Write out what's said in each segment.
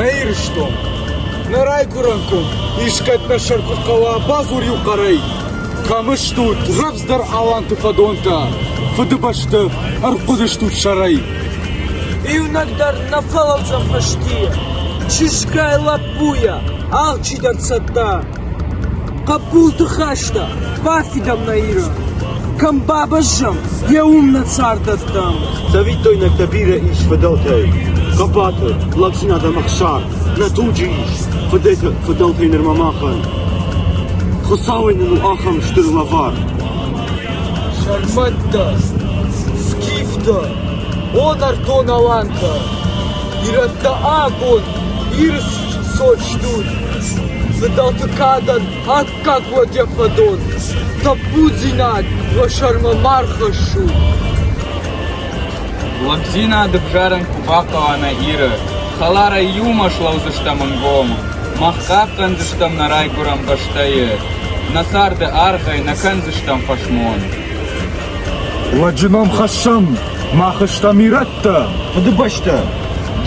Наирштом, на райкуранком, ишкат на шаркукала базур юкарай. Камыш тут, рабздар аланты фадонта, фадыбашты, аркудыш тут шарай. И иногда на фалалцам пашти, чишкай лапуя, алчидар цата. Капулты хашта, пафидам наира. Камбабажам, я умна цардартам. Завитой на табира иш фадалтай. Капатер, лаксина да махшар, на туджи иш, фадалтай нермамахан. Хосавайну ахам штырлавар. Шарматта, скифта, он артон аланта. Иратта агон, ирс сочтут. Фадалта кадан, как владя фадон. Тапудзинат, вашарма мархашу. Лакзина дыбжаран кубакова на ира, халара юма шлаузыштамын гома, махкапкан зыштам на райгурам баштае, насарды архай на канзыштам фашмон. Ладжином хашам, махыштам иратта. Фадыбашта,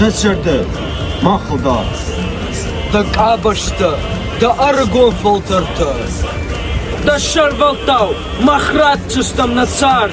дасярда, махылда. Да кабашта, да аргон фалтарта. Да шарвалтау, махрат чистам на царь.